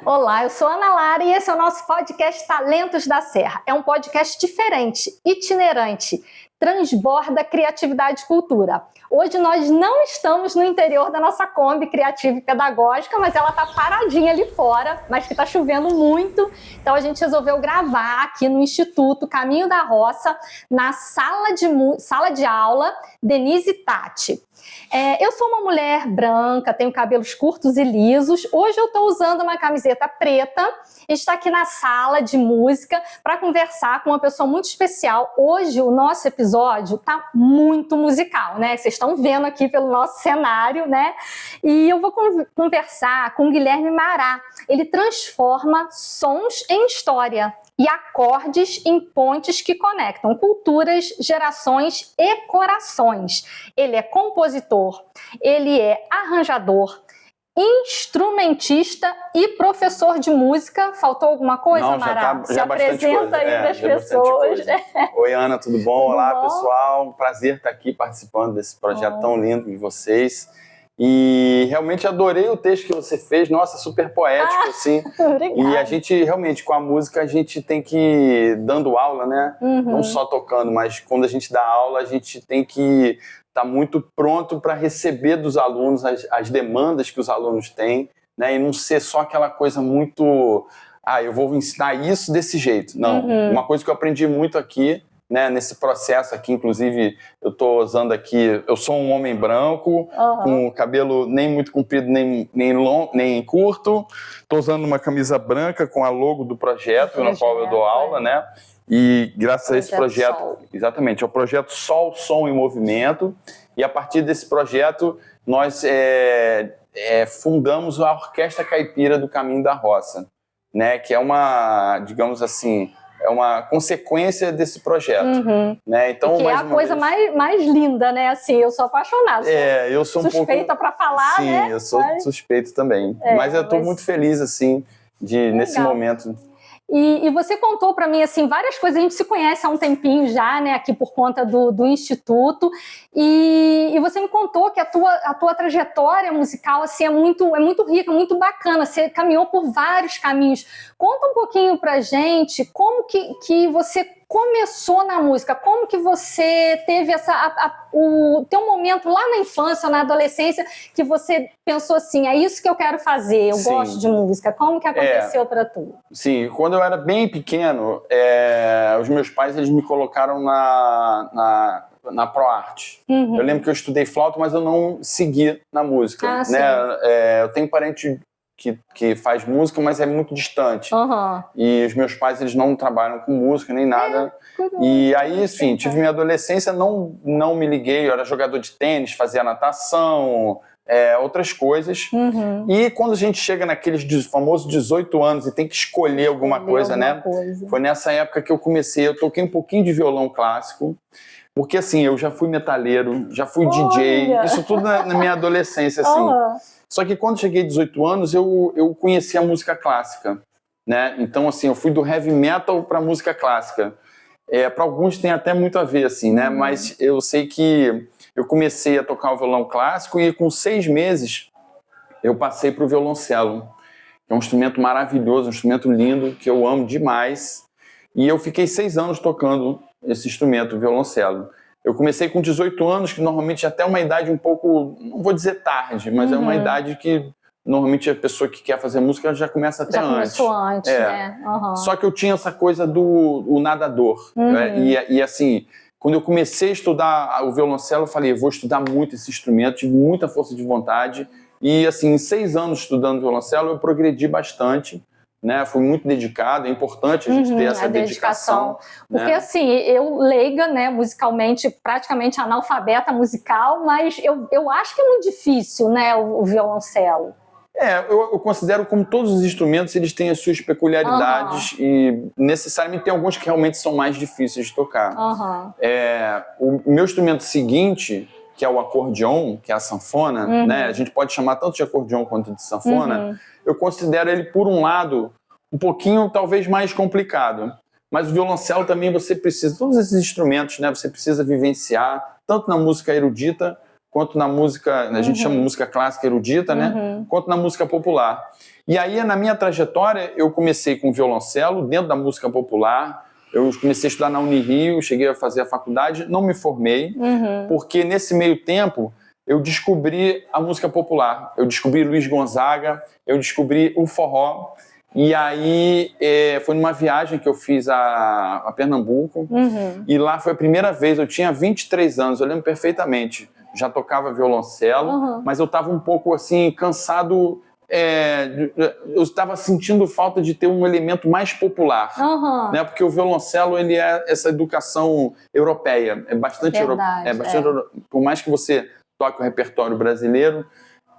Olá, eu sou Ana Lara e esse é o nosso podcast Talentos da Serra. É um podcast diferente, itinerante, transborda criatividade e cultura. Hoje nós não estamos no interior da nossa Kombi Criativa e Pedagógica, mas ela está paradinha ali fora, mas que está chovendo muito. Então a gente resolveu gravar aqui no Instituto Caminho da Roça, na sala de aula Denise Tati. Eu sou uma mulher branca, tenho cabelos curtos e lisos. Hoje eu estou usando uma camiseta preta. Está aqui na sala de música para conversar com uma pessoa muito especial. Hoje o nosso episódio está muito musical, né? Vocês estão vendo aqui pelo nosso cenário, né? E eu vou conversar com o Guilherme Mará. Ele transforma sons em história e acordes em pontes que conectam culturas, gerações e corações. Ele é compositor, ele é arranjador, instrumentista e professor de música. Faltou alguma coisa, Não, Mará? Já apresenta aí para as pessoas. Oi, Ana, tudo bom? Tudo Olá, bom? pessoal. Um prazer estar aqui participando desse projeto tão lindo de vocês. E realmente adorei o texto que você fez. Nossa, super poético, assim. Obrigada. E a gente, realmente, com a música, a gente tem que ir dando aula, né? Não só tocando, mas quando a gente dá aula, a gente tem que estar muito pronto para receber dos alunos as demandas que os alunos têm, né? E não ser só aquela coisa muito... eu vou ensinar isso desse jeito. Não, uma coisa que eu aprendi muito aqui, né, nesse processo aqui, inclusive, eu estou usando aqui, eu sou um homem branco, com o cabelo nem muito comprido, nem longo, nem curto. Estou usando uma camisa branca com a logo do projeto no qual eu dou aula, né? E graças a esse projeto, Sol. exatamente, é o projeto Sol, Som e Movimento. E a partir desse projeto, nós fundamos a Orquestra Caipira do Caminho da Roça, né? Que é uma, digamos assim, é uma consequência desse projeto, né? Então, que é a coisa mais linda, né? Assim, eu sou apaixonada. Eu sou um pouco suspeita para falar, sim, né? Eu sou suspeito também. Mas eu estou muito feliz, assim, nesse momento. E você contou para mim, assim, várias coisas. A gente se conhece há um tempinho já, né? Aqui por conta do Instituto. E você me contou que a tua trajetória musical, assim, é muito rica, muito bacana. Você caminhou por vários caminhos. Conta um pouquinho pra gente como que você começou na música, como que você teve o teu momento lá na infância, na adolescência, que você pensou assim, é isso que eu quero fazer, eu gosto de música. Como que aconteceu para tu? Sim, quando eu era bem pequeno, os meus pais eles me colocaram na ProArte. Eu lembro que eu estudei flauta, mas eu não segui na música, né? Eu tenho parente que faz música, mas é muito distante. E os meus pais, eles não trabalham com música, nem nada. E aí, enfim, tive minha adolescência, não me liguei, eu era jogador de tênis, fazia natação, outras coisas. E quando a gente chega naqueles famosos 18 anos e tem que escolher alguma coisa, né? Foi nessa época que eu toquei um pouquinho de violão clássico, porque assim, eu já fui metaleiro, já fui DJ, isso tudo na minha adolescência, assim. Só que quando cheguei a 18 anos, eu conheci a música clássica, né? Então, assim, eu fui do heavy metal para música clássica. Para alguns tem até muito a ver, assim, né? Mas eu sei que eu comecei a tocar o violão clássico e com 6 meses eu passei para o violoncelo, que é um instrumento maravilhoso, um instrumento lindo, que eu amo demais. E eu fiquei 6 anos tocando esse instrumento, o violoncelo. Eu comecei com 18 anos, que normalmente até uma idade um pouco, não vou dizer tarde, mas é uma idade que normalmente a pessoa que quer fazer música já começa até antes. Já começou antes, né? Só que eu tinha essa coisa do nadador. Né? E assim, quando eu comecei a estudar o violoncelo, eu falei, eu vou estudar muito esse instrumento, tive muita força de vontade. E assim, em 6 anos estudando violoncelo, eu progredi bastante. Né, fui muito dedicado, é importante a gente ter essa dedicação. Porque né? assim, eu leiga, né, musicalmente, praticamente analfabeta musical, mas eu acho que é muito difícil, né, o violoncelo. Eu considero como todos os instrumentos, eles têm as suas peculiaridades e necessariamente tem alguns que realmente são mais difíceis de tocar. O meu instrumento seguinte, que é o acordeon, que é a sanfona, né, a gente pode chamar tanto de acordeon quanto de sanfona, eu considero ele, por um lado, um pouquinho, talvez, mais complicado. Mas o violoncelo também você precisa, todos esses instrumentos, né, você precisa vivenciar, tanto na música erudita, quanto na música, a gente chama música clássica erudita, né? Quanto na música popular. E aí, na minha trajetória, eu comecei com violoncelo, dentro da música popular. Eu comecei a estudar na Unirio, cheguei a fazer a faculdade, não me formei, porque nesse meio tempo eu descobri a música popular. Eu descobri Luiz Gonzaga, eu descobri o forró. E aí foi numa viagem que eu fiz a Pernambuco, e lá foi a primeira vez, eu tinha 23 anos, eu lembro perfeitamente, já tocava violoncelo, mas eu estava um pouco assim, cansado, eu estava sentindo falta de ter um elemento mais popular, né? Porque o violoncelo, ele é essa educação europeia, é bastante europeia, por mais que você toque o repertório brasileiro,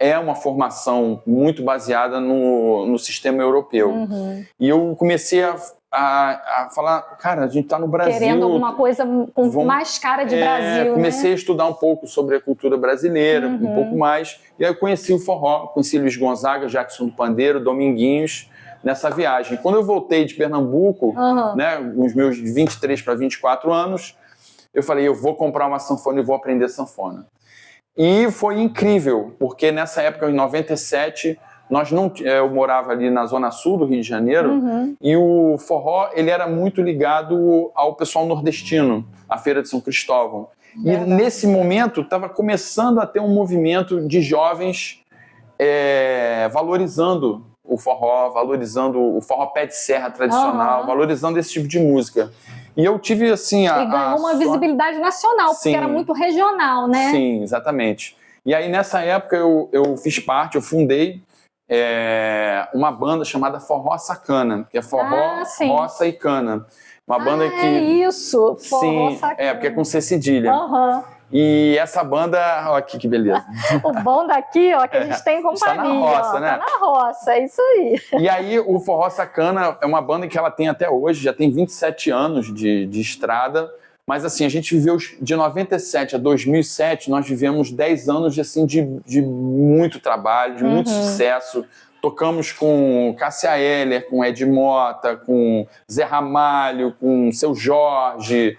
é uma formação muito baseada no sistema europeu. E eu comecei a falar, cara, a gente está no Brasil. Querendo alguma coisa com mais cara de Brasil, comecei a estudar um pouco sobre a cultura brasileira, um pouco mais. E aí eu conheci o forró, conheci Luiz Gonzaga, Jackson do Pandeiro, Dominguinhos, nessa viagem. Quando eu voltei de Pernambuco, né, uns meus 23 para 24 anos, eu falei, eu vou comprar uma sanfona e vou aprender sanfona. E foi incrível, porque nessa época, em 97, eu morava ali na zona sul do Rio de Janeiro, e o forró ele era muito ligado ao pessoal nordestino, à Feira de São Cristóvão. E nesse momento estava começando a ter um movimento de jovens valorizando o forró, valorizando o forró pé de serra tradicional, valorizando esse tipo de música. E eu tive, assim... E ganhou uma visibilidade nacional, porque era muito regional, né? Sim, exatamente. E aí, nessa época, eu fiz parte, eu fundei uma banda chamada Forró Sacana, que é forró, roça e cana. Uma banda que... É isso, Forró Sacana. Porque é com C cedilha. E essa banda, olha aqui que beleza. O bom daqui, ó, que a gente tem companhia. Está na roça, né? Tá na roça, é isso aí. E aí o Forró Sacana é uma banda que ela tem até hoje, já tem 27 anos de estrada, mas assim, a gente viveu de 97 a 2007, nós vivemos 10 anos assim, de muito trabalho, de muito sucesso. Tocamos com Cássia Eller, com Ed Mota, com Zé Ramalho, com Seu Jorge.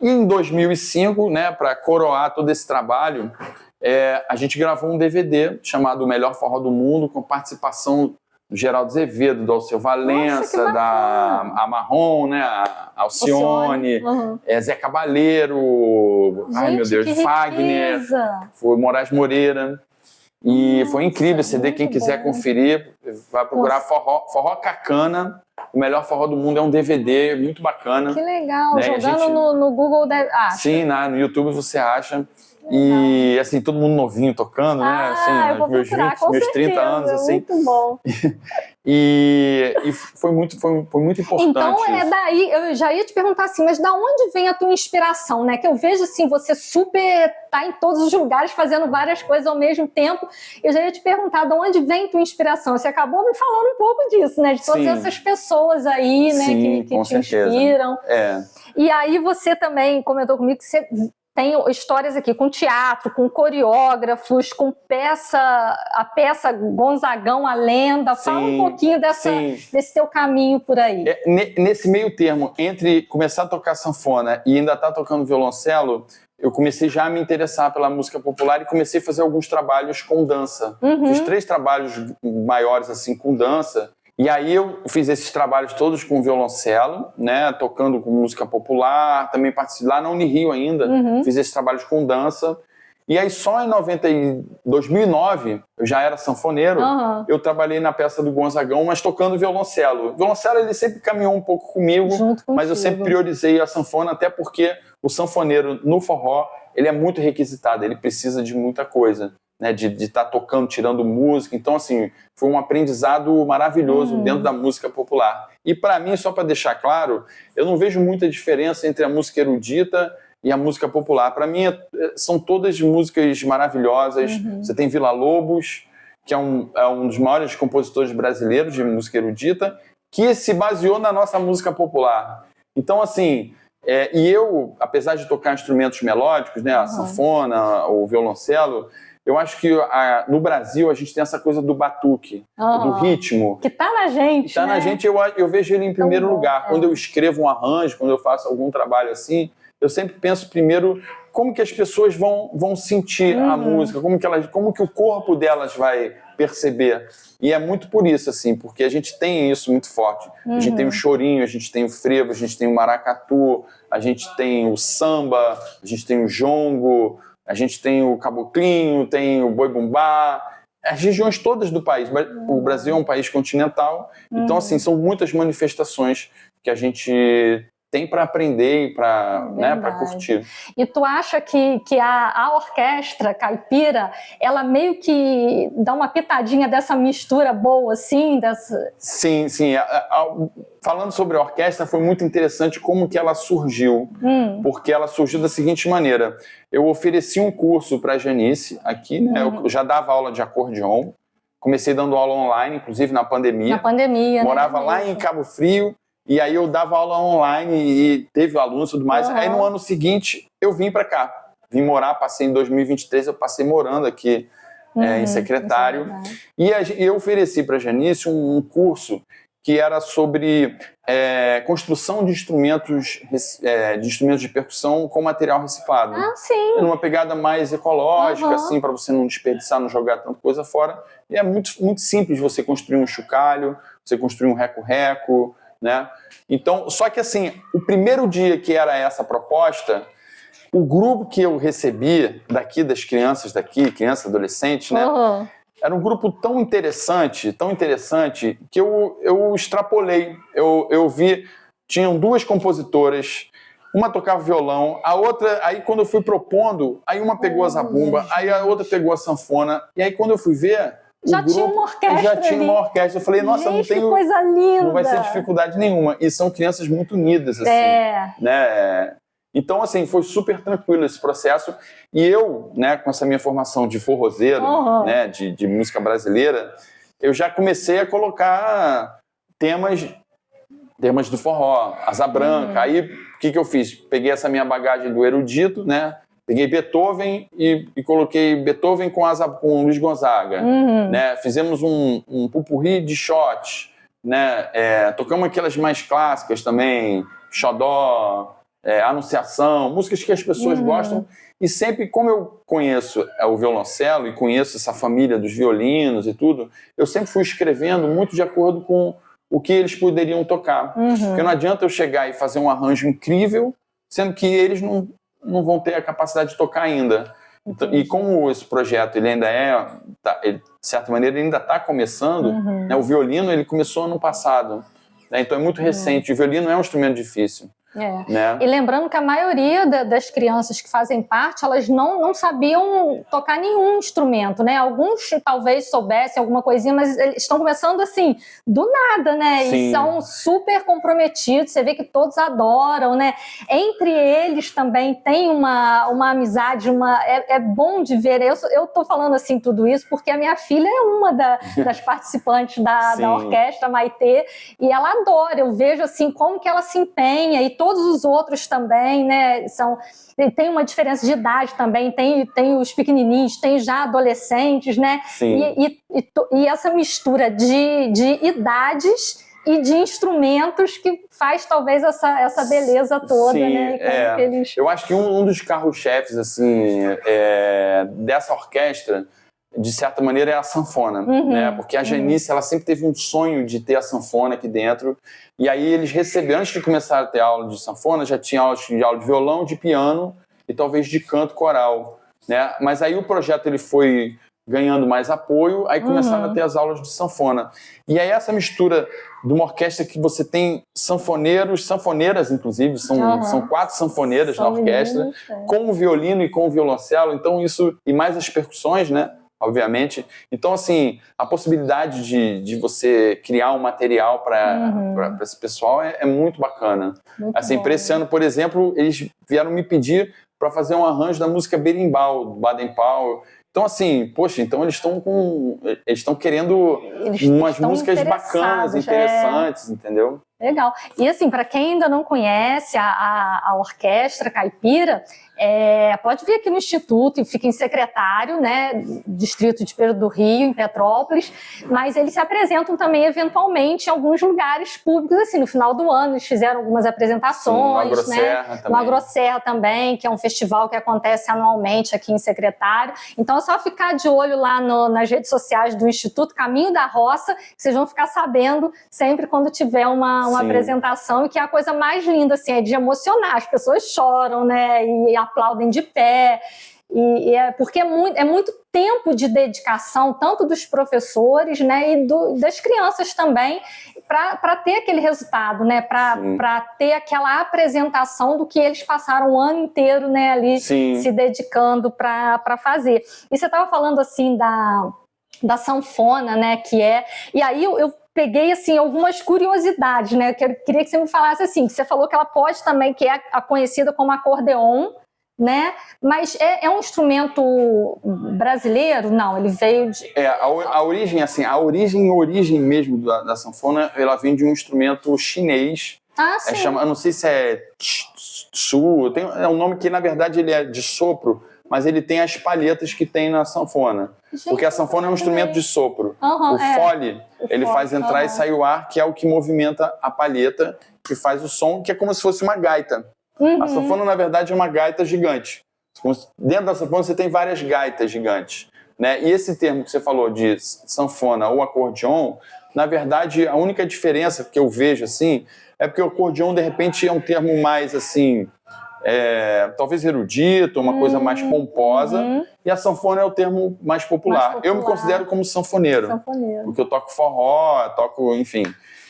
E em 2005, né, para coroar todo esse trabalho, a gente gravou um DVD chamado O Melhor Forró do Mundo, com participação do Geraldo Azevedo, do Alceu Valença, da Marrom, né, a Alcione, Zé Cabaleiro, gente, ai meu Deus, Fagner, foi Moraes Moreira. E foi incrível esse CD, quem quiser conferir, vai procurar Forró Cacana. O Melhor Forró do Mundo é um DVD muito bacana. Que legal, né? Jogando no Google acha. Sim, no YouTube você acha. E assim, todo mundo novinho tocando, né? Assim, eu vou procurar, com meus 30 anos, assim. Muito bom. E foi muito importante. Então daí, eu já ia te perguntar assim, mas da onde vem a tua inspiração, né? Que eu vejo assim, você super tá em todos os lugares fazendo várias coisas ao mesmo tempo. Eu já ia te perguntar de onde vem tua inspiração. Você acabou me falando um pouco disso, né? De todas essas pessoas aí, né? Que te inspiram. E aí você também comentou comigo que você tem histórias aqui com teatro, com coreógrafos, com a peça Gonzagão, a Lenda. Fala um pouquinho desse teu caminho por aí. Nesse meio termo, entre começar a tocar sanfona e ainda estar tocando violoncelo, eu comecei já a me interessar pela música popular e comecei a fazer alguns trabalhos com dança. Fiz 3 trabalhos maiores assim com dança. E aí eu fiz esses trabalhos todos com violoncelo, né, tocando com música popular, também participei lá na Unirio ainda, fiz esses trabalhos com dança. E aí só em 2009, eu já era sanfoneiro, eu trabalhei na peça do Gonzagão, mas tocando violoncelo. O violoncelo ele sempre caminhou um pouco comigo, mas eu sempre priorizei a sanfona, até porque o sanfoneiro no forró, ele é muito requisitado, ele precisa de muita coisa. Né, de estar tocando, tirando música. Então, assim, foi um aprendizado maravilhoso dentro da música popular. E, para mim, só para deixar claro, eu não vejo muita diferença entre a música erudita e a música popular. Para mim, são todas músicas maravilhosas. Você tem Villa-Lobos, que é um dos maiores compositores brasileiros de música erudita, que se baseou na nossa música popular. Então, assim... e eu, apesar de tocar instrumentos melódicos, né, a sanfona, o violoncelo... Eu acho que no Brasil a gente tem essa coisa do batuque, do ritmo. Que tá na gente, Tá na gente, eu vejo ele em primeiro lugar. Quando eu escrevo um arranjo, quando eu faço algum trabalho assim, eu sempre penso primeiro como que as pessoas vão sentir a música, como que o corpo delas vai perceber. E é muito por isso, assim, porque a gente tem isso muito forte. A gente tem o chorinho, a gente tem o frevo, a gente tem o maracatu, a gente tem o samba, a gente tem o jongo, a gente tem o caboclinho, tem o boi-bumbá, as regiões todas do país. O Brasil é um país continental, então, assim, são muitas manifestações que a gente tem para aprender e para curtir. E tu acha que a orquestra caipira, ela meio que dá uma pitadinha dessa mistura boa, assim? Sim. Falando sobre a orquestra, foi muito interessante como que ela surgiu. Porque ela surgiu da seguinte maneira. Eu ofereci um curso para a Janice aqui, né? Eu já dava aula de acordeon. Comecei dando aula online, inclusive na pandemia. Morava lá em Cabo Frio. E aí eu dava aula online e teve alunos e tudo mais. Aí no ano seguinte eu vim para cá. Vim morar, passei em 2023, eu passei morando aqui em Secretário. E eu ofereci para a Janice um curso que era sobre construção de instrumentos de percussão com material reciclado. Sim. Numa pegada mais ecológica, assim, para você não desperdiçar, não jogar tanta coisa fora. E é muito, muito simples você construir um chocalho, você construir um reco-reco, né? Então, só que assim, o primeiro dia que era essa proposta, o grupo que eu recebi das crianças daqui, crianças, adolescentes, né? Era um grupo tão interessante, que eu extrapolei. Eu vi, tinham duas compositoras, uma tocava violão, a outra, aí quando eu fui propondo, aí uma pegou a zabumba, aí a outra pegou a sanfona, e aí quando eu fui ver, já tinha uma orquestra. Eu falei, nossa, gente, que coisa linda. Não vai ser dificuldade nenhuma. E são crianças muito unidas, assim. Né? Então, assim, foi super tranquilo esse processo. E eu, né, com essa minha formação de forrozeiro, né, de música brasileira, eu já comecei a colocar temas do forró, asa branca. Aí, o que eu fiz? Peguei essa minha bagagem do erudito, né? Peguei Beethoven e coloquei Beethoven com Luiz Gonzaga. Né? Fizemos um pupurri de shot. Né? Tocamos aquelas mais clássicas também, Xodó, Anunciação, músicas que as pessoas gostam. E sempre, como eu conheço o violoncelo e conheço essa família dos violinos e tudo, eu sempre fui escrevendo muito de acordo com o que eles poderiam tocar. Porque não adianta eu chegar e fazer um arranjo incrível, sendo que eles não vão ter a capacidade de tocar ainda. Então, e como esse projeto ele ainda de certa maneira, ele ainda está começando, né, o violino ele começou ano passado, né, então é muito recente. O violino é um instrumento difícil. Né? E lembrando que a maioria das crianças que fazem parte, elas não sabiam tocar nenhum instrumento, né? Alguns talvez soubessem alguma coisinha, mas eles estão começando assim, do nada, né? Sim. E são super comprometidos, você vê que todos adoram, né? Entre eles também tem uma amizade, é bom de ver. Eu tô falando assim tudo isso porque a minha filha é uma das participantes da orquestra, Maitê, e ela adora. Eu vejo assim como que ela se empenha e todos os outros também, né, tem uma diferença de idade também, tem os pequenininhos, tem já adolescentes, né, e essa mistura de idades e de instrumentos que faz talvez essa beleza toda, né? Eu acho que um dos carros-chefes, assim, dessa orquestra, de certa maneira, é a sanfona, né? Porque a Janice, ela sempre teve um sonho de ter a sanfona aqui dentro, e aí eles receberam, antes de começar a ter aula de sanfona, já tinha aula de violão, de piano e talvez de canto coral, né? Mas aí o projeto ele foi ganhando mais apoio, aí começaram a ter as aulas de sanfona. E aí essa mistura de uma orquestra que você tem sanfoneiros, sanfoneiras inclusive, são 4 sanfoneiras na orquestra, com o violino e com o violoncelo, então isso, e mais as percussões, né? Obviamente. Então, assim, a possibilidade de você criar um material para esse pessoal é muito bacana. Muito assim, para esse ano, por exemplo, eles vieram me pedir para fazer um arranjo da música Berimbau, do Baden Powell. Então, assim, poxa, então eles estão querendo umas músicas bacanas, interessantes, entendeu? Legal. E assim, para quem ainda não conhece a Orquestra Caipira, pode vir aqui no Instituto e fica em Secretário, né, Distrito de Pedro do Rio, em Petrópolis, mas eles se apresentam também eventualmente em alguns lugares públicos, assim, no final do ano eles fizeram algumas apresentações, sim, no Agroserra também, que é um festival que acontece anualmente aqui em Secretário. Então é só ficar de olho lá nas redes sociais do Instituto Caminho da Roça, que vocês vão ficar sabendo sempre quando tiver uma apresentação, e que é a coisa mais linda, assim, é de emocionar, as pessoas choram, né, e aplaudem de pé, porque é muito tempo de dedicação, tanto dos professores, né, e das crianças também, para ter aquele resultado, né, para ter aquela apresentação do que eles passaram o ano inteiro, né, ali se dedicando para fazer. E você estava falando assim da sanfona, né, e aí eu peguei, assim, algumas curiosidades, né, eu queria que você me falasse, assim, que você falou que ela pode também, que é conhecida como acordeon, né, mas é um instrumento brasileiro? Não, ele veio de... A origem, assim, a origem mesmo da sanfona, ela vem de um instrumento chinês. Sim. Eu não sei se é tsu, é um nome que, na verdade, ele é de sopro, mas ele tem as palhetas que tem na sanfona. Gente, porque a sanfona é um instrumento de sopro. O fole, ele faz entrar e sair o ar, que é o que movimenta a palheta, que faz o som, que é como se fosse uma gaita. A sanfona, na verdade, é uma gaita gigante. Dentro da sanfona você tem várias gaitas gigantes, né? E esse termo que você falou de sanfona ou acordeon, na verdade, a única diferença que eu vejo, assim, é porque o acordeon, de repente, é um termo mais, assim, talvez erudito, uma coisa mais pomposa, e a sanfona é o termo mais popular. Eu me considero como sanfoneiro. Porque eu toco forró, enfim.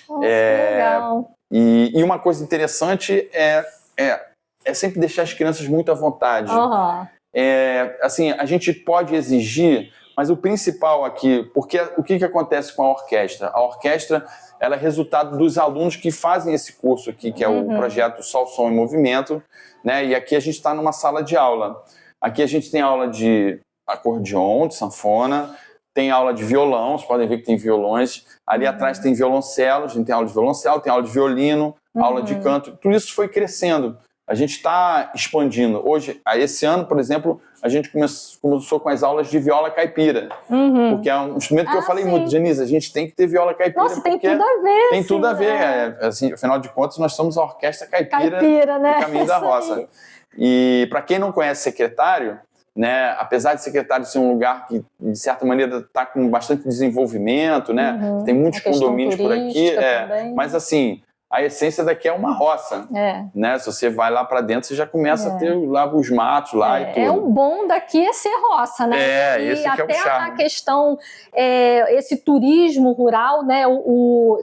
Legal. E uma coisa interessante é sempre deixar as crianças muito à vontade. Assim, a gente pode exigir, mas o principal aqui, porque o que acontece com a orquestra? A orquestra, ela é resultado dos alunos que fazem esse curso aqui, que é o projeto Sol, Som e Movimento, né? E aqui a gente está numa sala de aula. Aqui a gente tem aula de acordeon, de sanfona, tem aula de violão, vocês podem ver que tem violões. Ali atrás tem violoncelos, a gente tem aula de violoncelo, tem aula de violino, aula de canto. Tudo isso foi crescendo. A gente está expandindo. Hoje, esse ano, por exemplo, a gente começou com as aulas de viola caipira. Porque é um instrumento que eu falei muito, Denise, a gente tem que ter viola caipira. Nossa, tem tudo a ver. Tem tudo a ver. Assim, afinal de contas, nós somos a Orquestra Caipira, né? do Caminho da Roça. E para quem não conhece Secretário, né, apesar de Secretário ser um lugar que, de certa maneira, está com bastante desenvolvimento, né? Tem muitos condomínios por aqui. Mas, assim, a essência daqui é uma roça, né? Se você vai lá para dentro, você já começa a ter lá os matos lá e tudo. O bom daqui é ser roça, né? Esse que é o charme. Até a questão, esse turismo rural, né?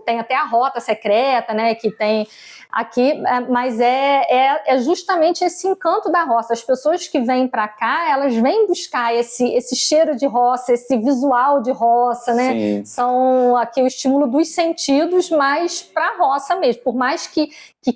Tem até a rota secreta, né? Que tem aqui, mas é justamente esse encanto da roça. As pessoas que vêm para cá, elas vêm buscar esse cheiro de roça, esse visual de roça, né? Sim. São aqui o estímulo dos sentidos, mas para a roça mesmo. Por mais que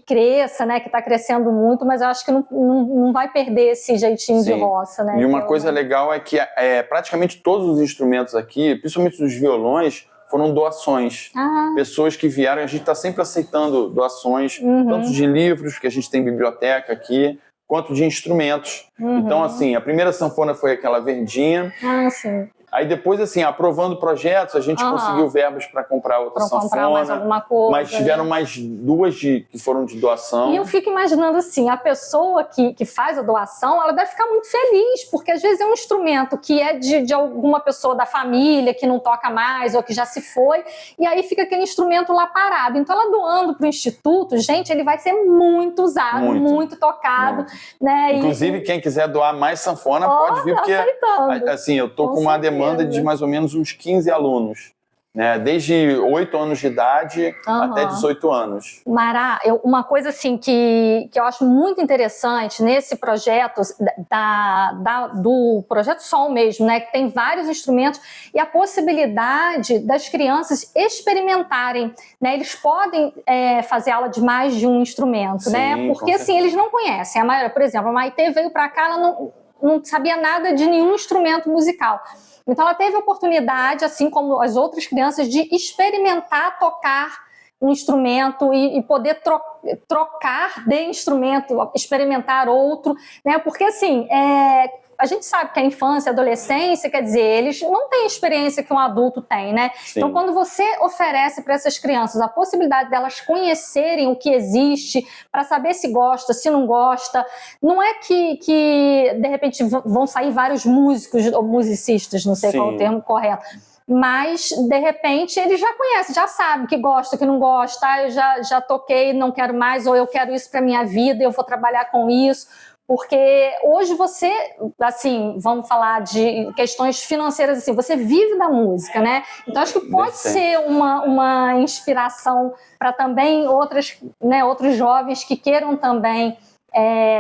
cresça, né? Que está crescendo muito, mas eu acho que não vai perder esse jeitinho de roça, né? E uma coisa legal é que praticamente todos os instrumentos aqui, principalmente os violões, foram doações. Pessoas que vieram, a gente está sempre aceitando doações, tanto de livros, que a gente tem biblioteca aqui, quanto de instrumentos. Então, assim, a primeira sanfona foi aquela verdinha. Sim. Aí depois, assim, aprovando projetos, a gente conseguiu verbas para comprar outra sanfona. Mais alguma coisa. Mas tiveram mais duas que foram de doação. E eu fico imaginando assim, a pessoa que faz a doação, ela deve ficar muito feliz, porque às vezes é um instrumento que é de alguma pessoa da família que não toca mais ou que já se foi, e aí fica aquele instrumento lá parado. Então ela doando para o Instituto, gente, ele vai ser muito usado, muito tocado. Né? Inclusive, quem quiser doar mais sanfona pode vir, porque assim, eu tô com uma demanda de mais ou menos uns 15 alunos, né? Desde 8 anos de idade até 18 anos. Mara, uma coisa assim que eu acho muito interessante nesse projeto, do Projeto Sol mesmo, né? Que tem vários instrumentos e a possibilidade das crianças experimentarem, né? Eles podem fazer aula de mais de um instrumento, né? Porque assim, eles não conhecem. A maioria, por exemplo, a Maitê veio para cá, ela não sabia nada de nenhum instrumento musical. Então ela teve a oportunidade, assim como as outras crianças, de experimentar tocar um instrumento e poder trocar de instrumento, experimentar outro, né? Porque assim, a gente sabe que a infância, a adolescência, quer dizer, eles não têm a experiência que um adulto tem, né? Sim. Então, quando você oferece para essas crianças a possibilidade delas conhecerem o que existe, para saber se gosta, se não gosta, não é que de repente vão sair vários músicos ou musicistas, não sei qual é o termo correto, mas, de repente, ele já conhece, já sabe que gosta, que não gosta, eu já toquei, não quero mais, ou eu quero isso para minha vida, eu vou trabalhar com isso. Porque hoje você, assim, vamos falar de questões financeiras, assim, você vive da música, né? Então acho que pode ser uma inspiração para também outros jovens que queiram também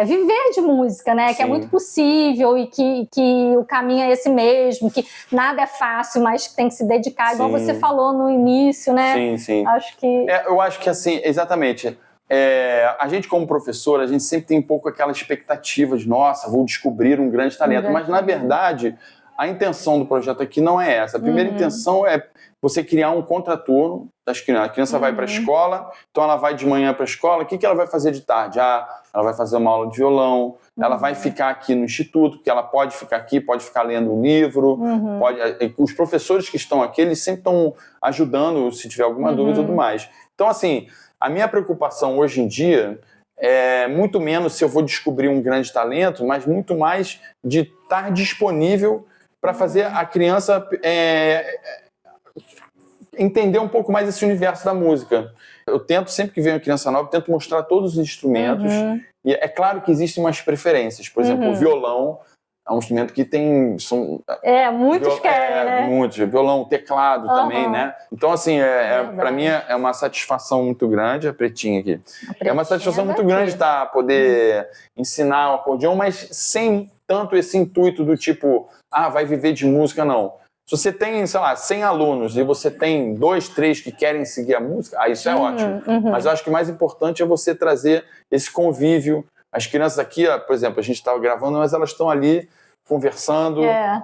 viver de música, né? Sim. Que é muito possível e que o caminho é esse mesmo, que nada é fácil, mas que tem que se dedicar, igual você falou no início, né? Sim, sim. Acho que... eu acho que assim, exatamente... a gente como professor, a gente sempre tem um pouco aquela expectativa de nossa, vou descobrir um grande talento, mas na verdade a intenção do projeto aqui não é essa. A primeira intenção é você criar um contraturno das crianças. A criança vai para a escola, então ela vai de manhã para a escola, o que ela vai fazer de tarde? Ela vai fazer uma aula de violão, ela vai ficar aqui no instituto, porque ela pode ficar aqui, pode ficar lendo um livro, os professores que estão aqui, eles sempre estão ajudando se tiver alguma dúvida e tudo mais. Então assim, a minha preocupação hoje em dia é muito menos se eu vou descobrir um grande talento, mas muito mais de estar disponível para fazer a criança entender um pouco mais esse universo da música. Eu tento, sempre que vem uma criança nova, tento mostrar todos os instrumentos. E é claro que existem umas preferências. Por exemplo, o violão é um instrumento que tem... muitos querem, né? Muitos. Violão, teclado também, né? Então, assim, para mim é uma satisfação muito grande, a pretinha aqui. É uma satisfação muito grande poder ensinar o acordeão, mas sem tanto esse intuito do tipo, vai viver de música, não. Se você tem, sei lá, 100 alunos e você tem 2, 3 que querem seguir a música, isso é ótimo. Mas eu acho que o mais importante é você trazer esse convívio. As crianças aqui, por exemplo, a gente estava gravando, mas elas estão ali conversando,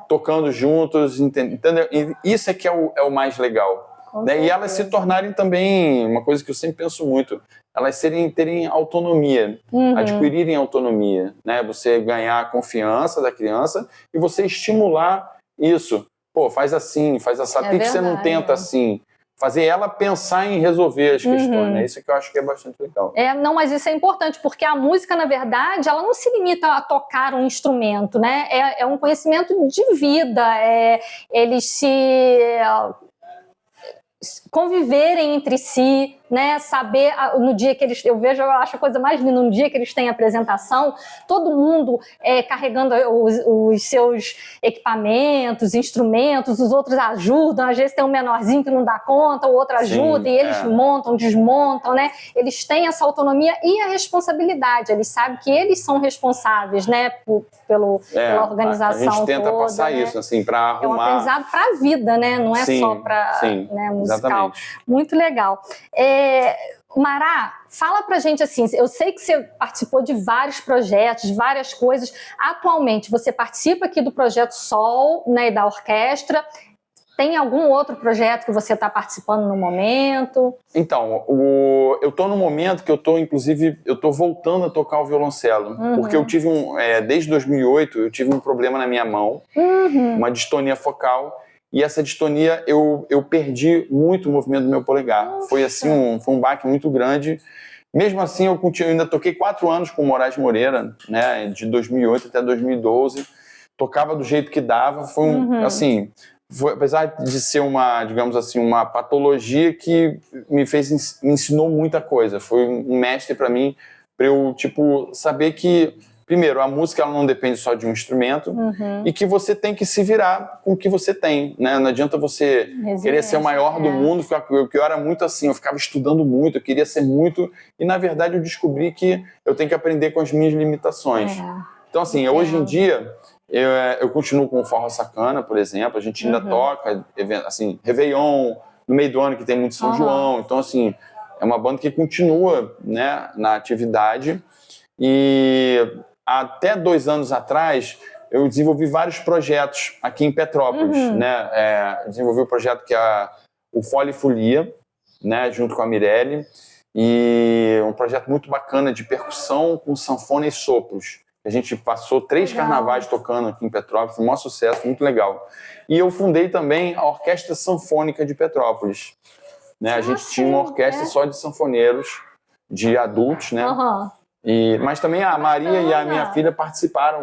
tocando juntos, entendeu? E isso é que é o mais legal. Né? E elas se tornarem também, uma coisa que eu sempre penso muito, elas terem autonomia, adquirirem autonomia. Né? Você ganhar a confiança da criança e você estimular isso. Pô, faz assim, faz essa, por que você não tenta assim? Fazer ela pensar em resolver as questões, né? Isso que eu acho que é bastante legal. Não, mas isso é importante, porque a música, na verdade, ela não se limita a tocar um instrumento, né? É um conhecimento de vida, eles se conviverem entre si, né? Saber no dia que eles... Eu acho a coisa mais linda, no dia que eles têm apresentação, todo mundo carregando os seus equipamentos, instrumentos, os outros ajudam, às vezes tem um menorzinho que não dá conta, o outro ajuda, e eles montam, desmontam, né? Eles têm essa autonomia e a responsabilidade, eles sabem que eles são responsáveis, né? Pela organização toda. A gente tenta passar isso, assim, para arrumar... É um aprendizado para a vida, né? Não é só para musical. Exatamente. Muito legal. Mará, fala pra gente assim, eu sei que você participou de vários projetos, várias coisas. Atualmente, você participa aqui do Projeto Sol, né, e da orquestra. Tem algum outro projeto que você está participando no momento? Então, eu estou no momento que eu estou voltando a tocar o violoncelo. Porque eu tive desde 2008, eu tive um problema na minha mão, uma distonia focal. E essa distonia, eu perdi muito o movimento do meu polegar. Nossa. Foi assim, foi um baque muito grande. Mesmo assim, eu ainda toquei 4 anos com o Moraes Moreira, né, de 2008 até 2012. Tocava do jeito que dava. Foi apesar de ser uma patologia que me ensinou muita coisa. Foi um mestre para mim, para eu saber que primeiro, a música ela não depende só de um instrumento e que você tem que se virar com o que você tem, né? Não adianta você querer ser o maior do mundo, porque eu era muito assim, eu ficava estudando muito, eu queria ser muito, e na verdade eu descobri que eu tenho que aprender com as minhas limitações. Então assim, hoje em dia, eu continuo com o Forró Sacana, por exemplo, a gente ainda toca, assim, Réveillon, no meio do ano que tem muito São João, então assim, é uma banda que continua, né, na atividade. E até 2 anos atrás, eu desenvolvi vários projetos aqui em Petrópolis, né? Desenvolvi um projeto que é o Folia e Folia, né, junto com a Mirelle, e um projeto muito bacana de percussão com sanfona e sopros. A gente passou 3 carnavais tocando aqui em Petrópolis, foi um maior sucesso, muito legal. E eu fundei também a Orquestra Sanfônica de Petrópolis. Né? A gente tinha uma orquestra só de sanfoneiros, de adultos, né? Mas também a Maria e a minha filha participaram.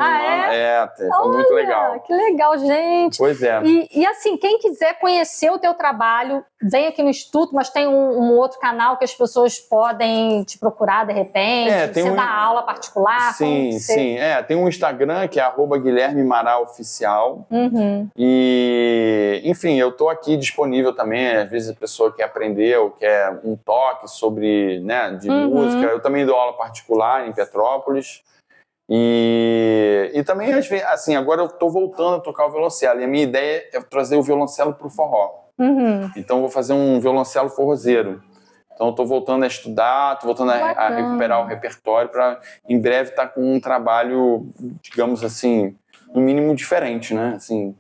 Foi muito legal. Que legal, gente. Pois é. E assim, quem quiser conhecer o teu trabalho, vem aqui no Instituto, mas tem um outro canal que as pessoas podem te procurar de repente. Você dá aula particular? Sim. Tem um Instagram que é @GuilhermeMaralOficial. E, enfim, eu tô aqui disponível também. Às vezes a pessoa quer aprender ou quer um toque sobre, né, de música. Eu também dou aula particular em Petrópolis e também, assim, agora eu estou voltando a tocar o violoncelo e a minha ideia é trazer o violoncelo para o forró. Então eu vou fazer um violoncelo forrozeiro. Então eu estou voltando a estudar, estou voltando a recuperar o repertório para em breve estar com um trabalho, digamos assim, no mínimo diferente, né? Assim,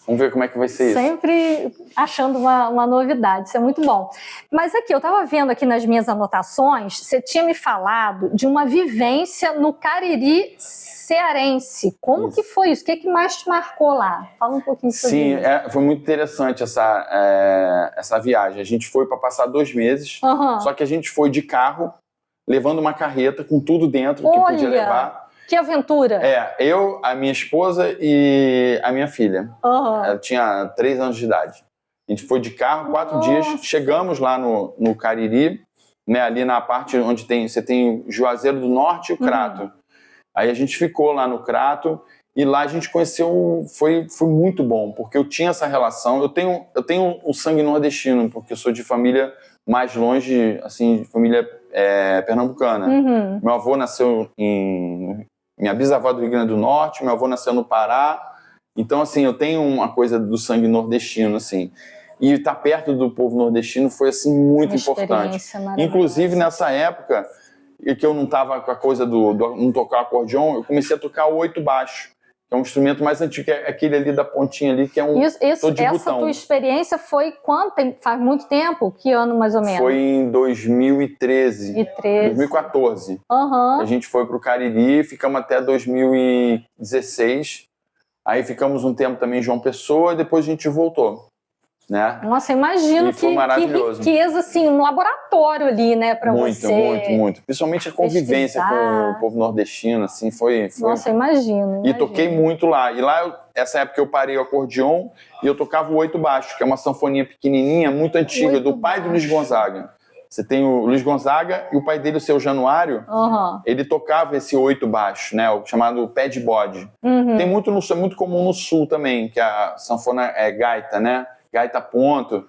vamos ver como é que vai ser isso. Sempre achando uma novidade, isso é muito bom. Mas aqui, eu estava vendo aqui nas minhas anotações, você tinha me falado de uma vivência no Cariri cearense. Como que foi isso? O que mais te marcou lá? Fala um pouquinho sobre isso. Sim, foi muito interessante essa viagem. A gente foi para passar 2 meses, só que a gente foi de carro, levando uma carreta com tudo dentro que podia levar. Que aventura! Eu, a minha esposa e a minha filha. Ela tinha 3 anos de idade. A gente foi de carro, 4 dias. Chegamos lá no Cariri, né, ali na parte onde você tem o Juazeiro do Norte e o Crato. Aí a gente ficou lá no Crato e lá a gente conheceu... Foi muito bom, porque eu tinha essa relação. Eu tenho o sangue nordestino, porque eu sou de família mais longe, assim, de família pernambucana. Meu avô nasceu minha bisavó do Rio Grande do Norte, meu avô nasceu no Pará. Então, assim, eu tenho uma coisa do sangue nordestino, assim. E estar perto do povo nordestino foi, assim, muito importante. Inclusive, nessa época, que eu não estava com a coisa do não tocar acordeon, eu comecei a tocar o 8 baixo, que é um instrumento mais antigo, que é aquele ali da pontinha ali, que é um todo de essa botão. Tua experiência foi quando? Faz muito tempo? Que ano, mais ou menos? Foi em 2013. 2014. A gente foi para o Cariri, ficamos até 2016. Aí ficamos um tempo também em João Pessoa e depois a gente voltou. Né? Nossa, imagino que riqueza, assim, um laboratório ali, né, para você. Muito. Principalmente a convivência com o povo nordestino, assim, foi... Nossa, imagino. E toquei muito lá. E lá, essa época eu parei o acordeon e eu tocava o 8 baixo, que é uma sanfoninha pequenininha, muito antiga, do pai do Luiz Gonzaga. Você tem o Luiz Gonzaga e o pai dele, o seu Januário, ele tocava esse 8 baixo, né, o chamado pé de bode. Tem muito no sul, é muito comum no sul também, que a sanfona é gaita, né? Gaita ponto,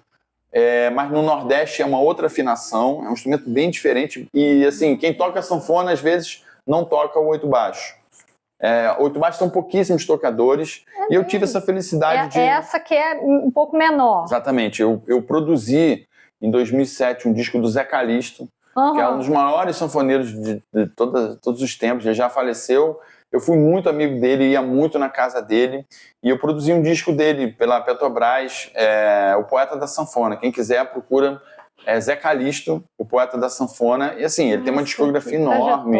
mas no Nordeste é uma outra afinação, é um instrumento bem diferente e, assim, quem toca sanfona às vezes não toca o 8 baixo. 8 baixo são pouquíssimos tocadores e eu tive essa felicidade de... Essa que é um pouco menor. Exatamente, eu produzi em 2007 um disco do Zé Calixto, que é um dos maiores sanfoneiros de todos os tempos, ele já faleceu. Eu fui muito amigo dele, ia muito na casa dele e eu produzi um disco dele pela Petrobras, o Poeta da Sanfona. Quem quiser, procura Zé Calixto, o Poeta da Sanfona. E assim, ele tem uma discografia enorme,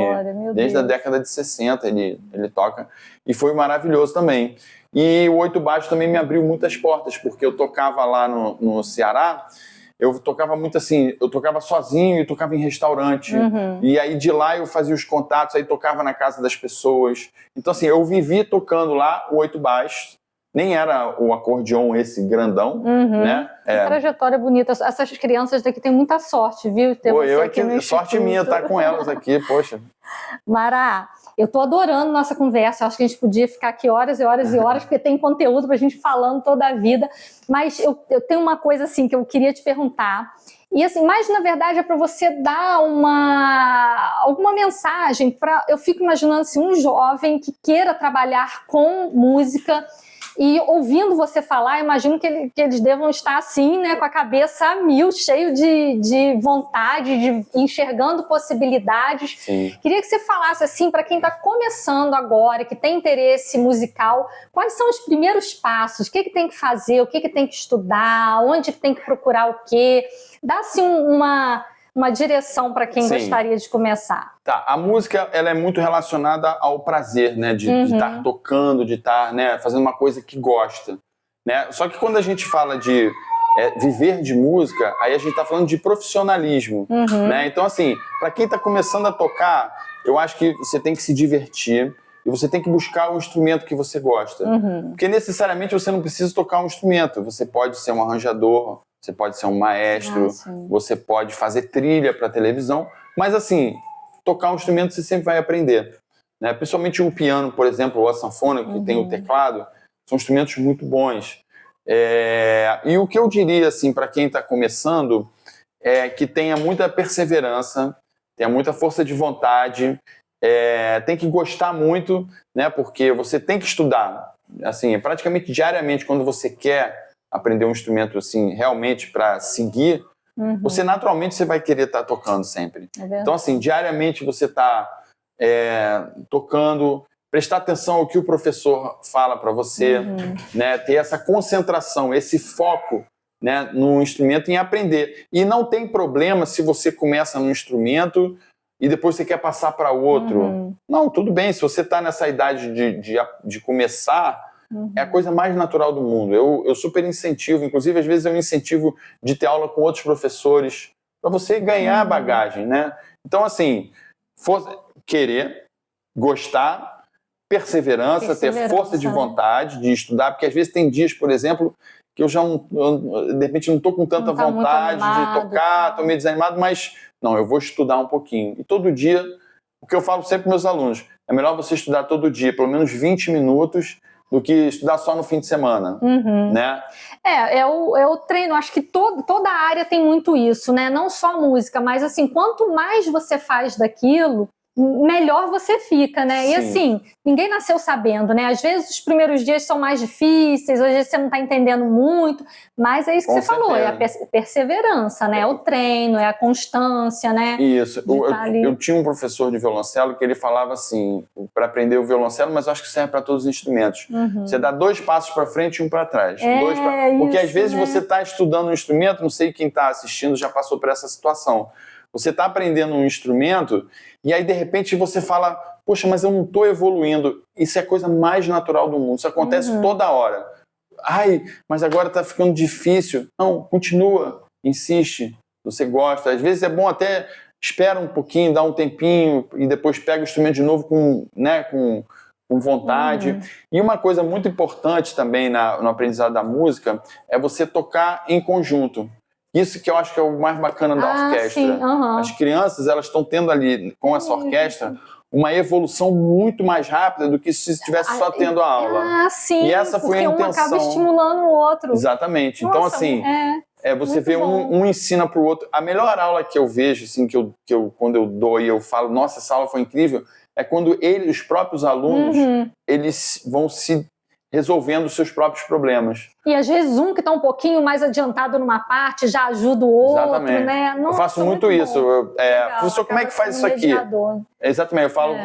desde a década de 60 ele toca. E foi maravilhoso também. E o 8 baixo também me abriu muitas portas, porque eu tocava lá no Ceará. Eu tocava muito assim, eu tocava sozinho e tocava em restaurante. E aí de lá eu fazia os contatos, aí tocava na casa das pessoas. Então assim, eu vivi tocando lá o 8 baixo. Nem era o acordeon esse grandão, né? Que trajetória bonita. Essas crianças daqui têm muita sorte, viu? Ter você aqui no sorte minha estar com elas aqui, poxa. Mara, eu tô adorando nossa conversa. Acho que a gente podia ficar aqui horas e horas e horas, porque tem conteúdo pra gente falando toda a vida. Mas eu tenho uma coisa assim que eu queria te perguntar. E assim, mas na verdade é para você dar alguma mensagem. Eu fico imaginando assim, um jovem que queira trabalhar com música E ouvindo você falar, imagino que eles devam estar assim, né, com a cabeça a mil, cheio de vontade, de enxergando possibilidades. Sim. Queria que você falasse assim, para quem está começando agora, que tem interesse musical, quais são os primeiros passos? O que tem que fazer? O que tem que estudar? Onde tem que procurar o quê? Dá assim uma direção para quem gostaria de começar. Tá, a música ela é muito relacionada ao prazer, né, de estar tocando, de estar, né, fazendo uma coisa que gosta, né? Só que quando a gente fala de viver de música, aí a gente está falando de profissionalismo, né? Então, assim, para quem está começando a tocar, eu acho que você tem que se divertir e você tem que buscar o instrumento que você gosta, porque necessariamente você não precisa tocar um instrumento, você pode ser um arranjador, você pode ser um maestro, você pode fazer trilha para televisão, mas assim, tocar um instrumento você sempre vai aprender, né? Principalmente o piano, por exemplo, ou a sanfona, que tem o teclado, são instrumentos muito bons. E o que eu diria assim, para quem está começando é que tenha muita perseverança, tenha muita força de vontade, tem que gostar muito, né? Porque você tem que estudar, assim, praticamente diariamente, quando você quer aprender um instrumento assim, realmente para seguir, você naturalmente você vai querer estar tocando sempre. Então, assim, diariamente você está tocando, prestar atenção ao que o professor fala para você, né? Ter essa concentração, esse foco, né, no instrumento, em aprender. E não tem problema se você começa num instrumento e depois você quer passar para outro. Não, tudo bem, se você está nessa idade de começar, é a coisa mais natural do mundo. Eu super incentivo, inclusive às vezes eu incentivo de ter aula com outros professores para você ganhar bagagem, né? Então, assim, querer, gostar, perseverança, ter força de vontade de estudar, porque às vezes tem dias, por exemplo, que eu já de repente não estou com tanta vontade de tocar, estou meio desanimado, mas não, eu vou estudar um pouquinho. E todo dia, o que eu falo sempre para meus alunos, é melhor você estudar todo dia, pelo menos 20 minutos, do que estudar só no fim de semana, né? É o treino, acho que toda área tem muito isso, né? Não só a música, mas assim, quanto mais você faz daquilo, melhor você fica, né? Sim. E assim, ninguém nasceu sabendo, né? Às vezes os primeiros dias são mais difíceis, às vezes você não está entendendo muito, mas é isso que você falou, é a perseverança, né? É o treino, é a constância, né? Isso. Eu tinha um professor de violoncelo que ele falava assim, para aprender o violoncelo, mas eu acho que serve para todos os instrumentos. Você dá 2 passos para frente e 1 para trás. Porque às vezes você está estudando um instrumento, não sei quem está assistindo já passou por essa situação. Você está aprendendo um instrumento e aí, de repente, você fala, poxa, mas eu não estou evoluindo. Isso é a coisa mais natural do mundo. Isso acontece toda hora. Ai, mas agora está ficando difícil. Não, continua, insiste. Você gosta. Às vezes é bom até espera um pouquinho, dá um tempinho e depois pega o instrumento de novo com vontade. E uma coisa muito importante também no aprendizado da música é você tocar em conjunto. Isso que eu acho que é o mais bacana da orquestra. Sim, As crianças, elas estão tendo ali, com essa orquestra, uma evolução muito mais rápida do que se estivesse só tendo a aula. Sim, e essa foi a intenção. Um acaba estimulando o outro. Exatamente. Nossa, então, assim, você vê um ensina para o outro. A melhor aula que eu vejo, assim, quando eu dou e eu falo, nossa, essa aula foi incrível, é quando os próprios alunos, eles vão se resolvendo os seus próprios problemas. E às vezes um que está um pouquinho mais adiantado numa parte já ajuda o outro, exatamente, né? Nossa, eu faço muito isso. Professor, como é que faz isso aqui? Exatamente, eu falo,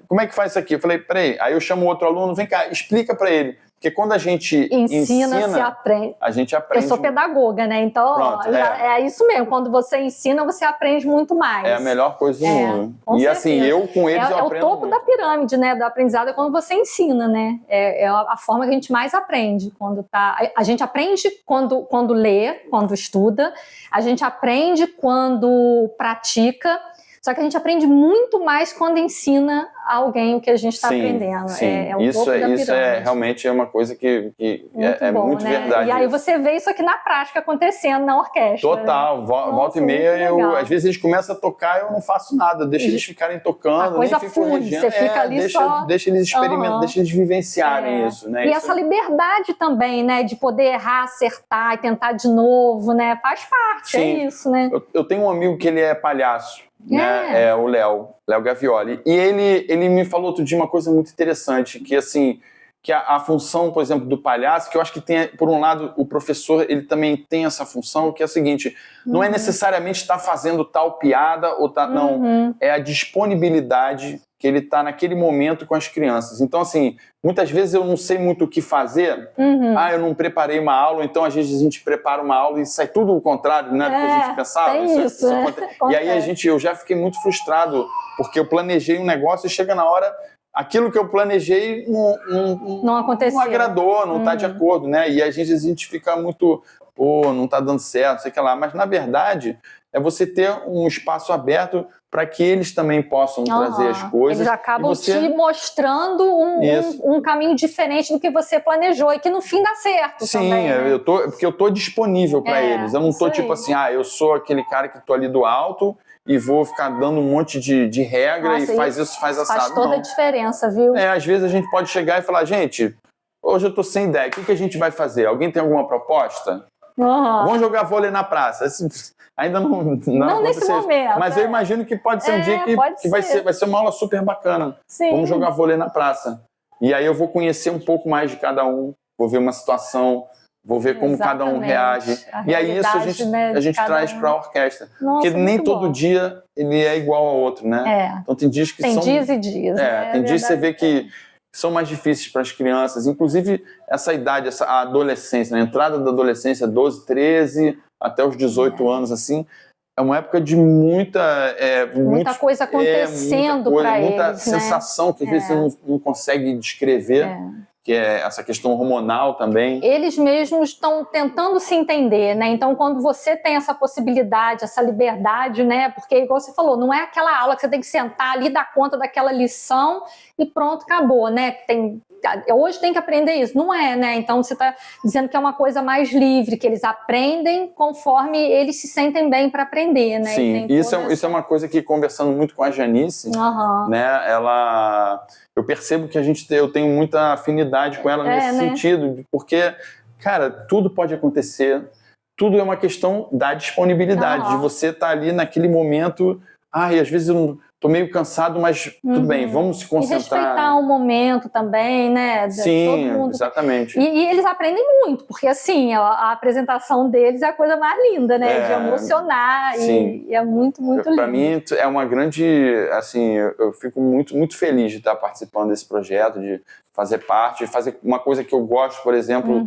como é que faz isso aqui? Eu falei, peraí, aí eu chamo outro aluno, vem cá, explica para ele. Porque quando a gente ensina se aprende. A gente aprende. Eu sou pedagoga, né? Então, pronto, é isso mesmo. Quando você ensina, você aprende muito mais. É a melhor coisa do mundo. E certeza. Assim, eu com eles eu aprendo É o topo da pirâmide, né? Do aprendizado é quando você ensina, né? É a forma que a gente mais aprende. A gente aprende quando lê, quando estuda. A gente aprende quando pratica. Só que a gente aprende muito mais quando ensina alguém o que a gente está aprendendo. Sim. O topo da pirâmide. Isso realmente é uma coisa que é bom, muito né? verdade. E aí você vê isso aqui na prática acontecendo na orquestra. Total. Né? Volta e meia, às vezes eles começam a tocar e eu não faço nada. Deixa eles ficarem tocando. A coisa flui, você fica ali deixa eles experimentarem, deixa eles vivenciarem isso. Né? E essa liberdade também, né? De poder errar, acertar e tentar de novo, né? Faz parte, Sim. É isso, né? Eu tenho um amigo que ele é palhaço. Né? O Léo Gavioli. E ele me falou outro dia uma coisa muito interessante, que assim, que a função, por exemplo, do palhaço, que eu acho que tem, por um lado, o professor, ele também tem essa função, que é a seguinte, não é necessariamente estar fazendo tal piada, ou não, é a disponibilidade que ele está naquele momento com as crianças. Então, assim, muitas vezes eu não sei muito o que fazer, eu não preparei uma aula, então às vezes a gente prepara uma aula e sai tudo o contrário, né, do que a gente pensava. Isso e aí eu já fiquei muito frustrado, porque eu planejei um negócio e chega na hora, aquilo que eu planejei não aconteceu. Não agradou, não está de acordo, né? E a gente fica muito, não está dando certo, sei lá. Mas, na verdade, é você ter um espaço aberto para que eles também possam trazer as coisas. Eles acabam te mostrando um caminho diferente do que você planejou e que no fim dá certo. Sim, também, né? Porque eu tô disponível para eles. Eu não tô tipo assim, eu sou aquele cara que tô ali do alto e vou ficar dando um monte de regra e faz isso, faz assado. Faz toda a diferença, viu? Às vezes a gente pode chegar e falar, gente, hoje eu tô sem ideia, o que a gente vai fazer? Alguém tem alguma proposta? Vamos jogar vôlei na praça. Ainda não nesse momento. Mas eu imagino que pode ser um dia que vai ser uma aula super bacana. Sim. Vamos jogar vôlei na praça. E aí eu vou conhecer um pouco mais de cada um, vou ver uma situação, vou ver como cada um reage. E aí isso a gente traz para a orquestra. Porque nem todo dia ele é igual ao outro, né? Então tem dias que tem dias e dias. Tem dias que você vê que são mais difíceis para as crianças, inclusive essa idade, a adolescência, a entrada da adolescência, 12, 13, até os 18 anos, assim, é uma época de muita coisa acontecendo para eles. Muita sensação que às vezes você não consegue descrever. Que é essa questão hormonal também. Eles mesmos estão tentando se entender, né? Então, quando você tem essa possibilidade, essa liberdade, né? Porque, igual você falou, não é aquela aula que você tem que sentar ali, dar conta daquela lição e pronto, acabou, né? Hoje tem que aprender isso. Não é, né? Então, você está dizendo que é uma coisa mais livre, que eles aprendem conforme eles se sentem bem para aprender, né? Sim, isso é uma coisa que, conversando muito com a Janice, né? Eu percebo que eu tenho muita afinidade com ela nesse sentido, porque, cara, tudo pode acontecer, tudo é uma questão da disponibilidade, de você estar ali naquele momento, e às vezes eu não tô meio cansado, mas tudo bem, vamos se concentrar. E respeitar o momento também, né? Sim, todo mundo. Exatamente. E eles aprendem muito, porque assim, a apresentação deles é a coisa mais linda, né? De emocionar, e é muito, muito lindo. Para mim é uma grande, assim, eu fico muito, muito feliz de estar participando desse projeto, de fazer parte, de fazer uma coisa que eu gosto, por exemplo,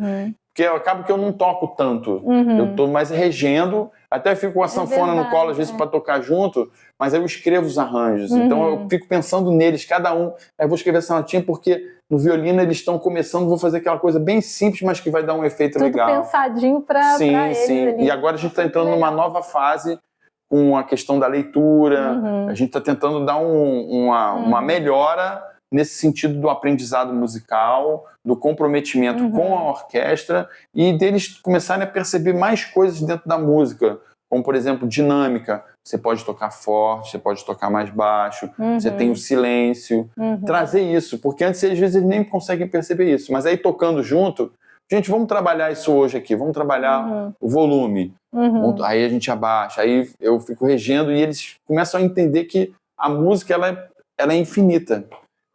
porque eu acabo que eu não toco tanto, eu tô mais regendo, até fico com a sanfona no colo, às vezes, para tocar junto, mas eu escrevo os arranjos, então eu fico pensando neles, cada um, eu vou escrever essa notinha porque no violino eles estão começando, vou fazer aquela coisa bem simples, mas que vai dar um efeito legal. Tudo pensadinho para eles. Sim, e agora a gente está entrando numa nova fase com a questão da leitura, a gente está tentando dar uma melhora nesse sentido do aprendizado musical, do comprometimento com a orquestra e deles começarem a perceber mais coisas dentro da música, como, por exemplo, dinâmica. Você pode tocar forte, você pode tocar mais baixo, você tem o silêncio. Trazer isso, porque antes, às vezes, eles nem conseguem perceber isso. Mas aí, tocando junto, gente, vamos trabalhar isso hoje aqui, vamos trabalhar o volume. Aí a gente abaixa, aí eu fico regendo e eles começam a entender que a música ela é infinita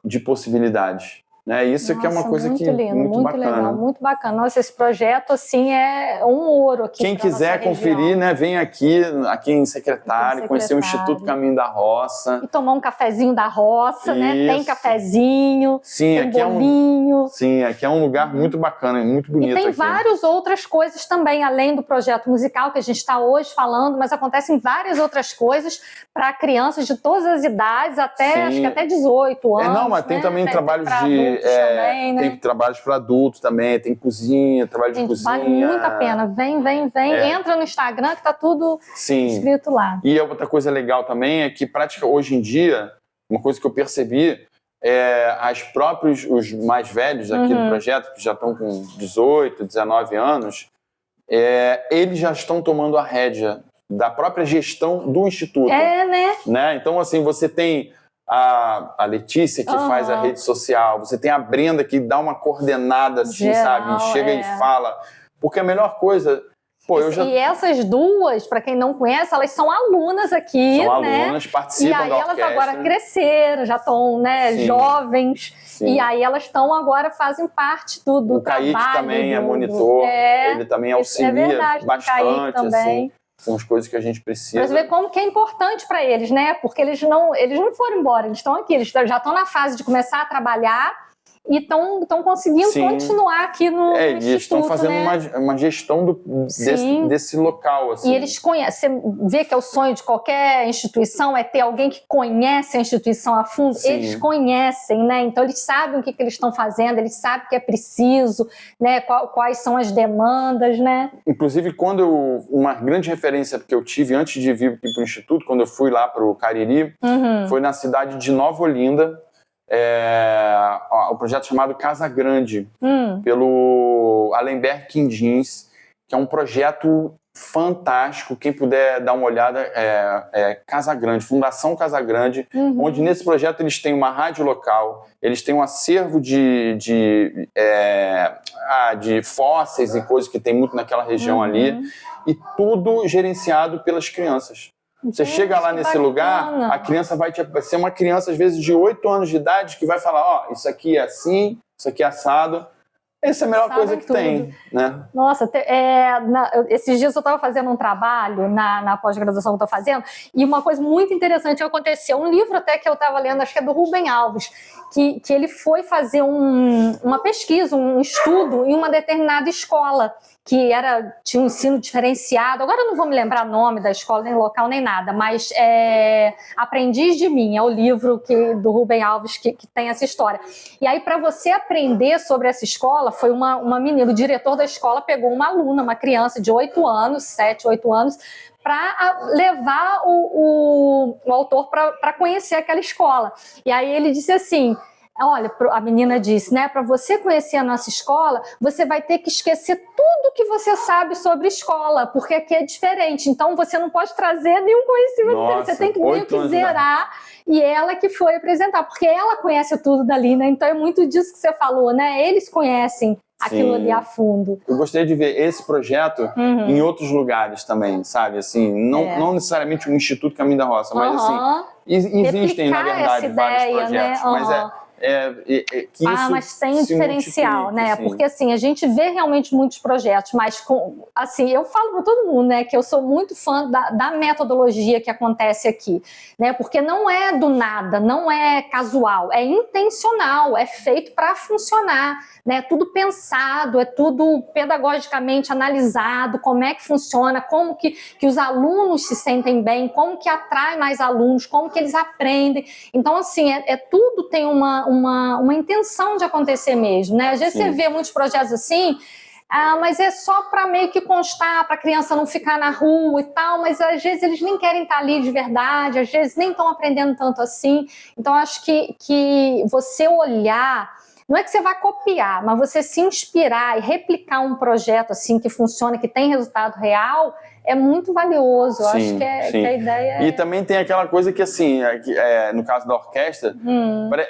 de possibilidades. Né? Isso que é uma coisa muito que lindo, muito bacana. Legal, muito bacana. Nossa, esse projeto assim é um ouro aqui. Quem quiser conferir, né, vem aqui em Secretário, conhecer o Instituto Caminho da Roça. E tomar um cafezinho da roça, né? Tem cafezinho, sim, tem bolinho. Aqui é um lugar muito bacana, muito bonito. E tem aqui. várias outras coisas também, além do projeto musical que a gente está hoje falando, mas acontecem várias outras coisas para crianças de todas as idades, acho que até 18 anos. Não, mas tem também trabalhos também, né? Tem trabalhos para adultos também, tem cozinha, trabalho de cozinha. Vale muito a pena. Vem. Entra no Instagram que tá tudo escrito lá. E outra coisa legal também é que hoje em dia, uma coisa que eu percebi os mais velhos aqui do projeto, que já estão com 18, 19 anos, eles já estão tomando a rédea da própria gestão do Instituto. Né? Então, assim, você tem a Letícia que faz a rede social, você tem a Brenda que dá uma coordenada assim, geral, sabe? Chega e fala. Porque a melhor coisa Pô, E essas duas, para quem não conhece, elas são alunas aqui, são né? alunas, participam da orquestra. E aí elas agora cresceram, já estão, né, jovens. Sim. E aí elas estão agora, fazem parte do trabalho. O Kaique também é monitor, ele também auxilia bastante, também. Assim, com as coisas que a gente precisa. Pra você ver como que é importante para eles, né? Porque eles não foram embora, eles estão aqui, eles já estão na fase de começar a trabalhar e estão conseguindo continuar aqui no Instituto, eles estão fazendo uma gestão desse local. Assim. E eles conhecem, você vê que é o sonho de qualquer instituição é ter alguém que conhece a instituição a fundo. Sim. Eles conhecem, né? Então eles sabem o que eles estão fazendo, eles sabem o que é preciso, né? Quais são as demandas, né? Inclusive, uma grande referência que eu tive antes de vir para o Instituto, quando eu fui lá para o Cariri, foi na cidade de Nova Olinda, o projeto chamado Casa Grande, pelo Alenberg Quindins, que é um projeto fantástico. Quem puder dar uma olhada, Casa Grande, Fundação Casa Grande, onde nesse projeto eles têm uma rádio local, eles têm um acervo de fósseis e coisas que tem muito naquela região ali, e tudo gerenciado pelas crianças. Você chega lá nesse lugar, a criança vai ser uma criança, às vezes, de 8 anos de idade, que vai falar, isso aqui é assim, isso aqui é assado. Essa é a melhor coisa que tem, né? Nossa, esses dias eu estava fazendo um trabalho na pós-graduação que eu estou fazendo, e uma coisa muito interessante aconteceu. Um livro até que eu estava lendo, acho que é do Rubem Alves, que ele foi fazer uma pesquisa, um estudo em uma determinada escola, que tinha um ensino diferenciado. Agora eu não vou me lembrar o nome da escola, nem local, nem nada, mas Aprendiz de Mim, é o livro do Rubem Alves que tem essa história. E aí, para você aprender sobre essa escola, foi uma menina, o diretor da escola pegou uma aluna, uma criança de 8 anos, 7, 8 anos, para levar o autor para conhecer aquela escola. E aí ele disse assim, olha, a menina disse, né, para você conhecer a nossa escola, você vai ter que esquecer tudo que você sabe sobre escola, porque aqui é diferente, então você não pode trazer nenhum conhecimento. Nossa, você tem que meio que zerar, e ela que foi apresentar, porque ela conhece tudo dali, né, então é muito disso que você falou, né, eles conhecem aquilo ali a fundo. Eu gostaria de ver esse projeto em outros lugares também, sabe? Assim, não necessariamente um Instituto Caminho da Roça, mas assim, existem, na verdade, vários projetos, né? Mas que isso mas tem um diferencial, né? Assim. Porque assim, a gente vê realmente muitos projetos, mas assim, eu falo para todo mundo, né, que eu sou muito fã da metodologia que acontece aqui, né? Porque não é do nada, não é casual, é intencional, é feito para funcionar, né? É tudo pensado, é tudo pedagogicamente analisado, como é que funciona, como que os alunos se sentem bem, como que atrai mais alunos, como que eles aprendem. Então, assim, tudo tem uma intenção de acontecer mesmo, né? Às vezes você vê muitos projetos assim, mas é só para meio que constar, para a criança não ficar na rua e tal, mas às vezes eles nem querem estar ali de verdade, às vezes nem estão aprendendo tanto assim. Então, acho que você olhar, não é que você vai copiar, mas você se inspirar e replicar um projeto assim que funciona, que tem resultado real, é muito valioso. Eu acho que a ideia E também tem aquela coisa que, assim, no caso da orquestra,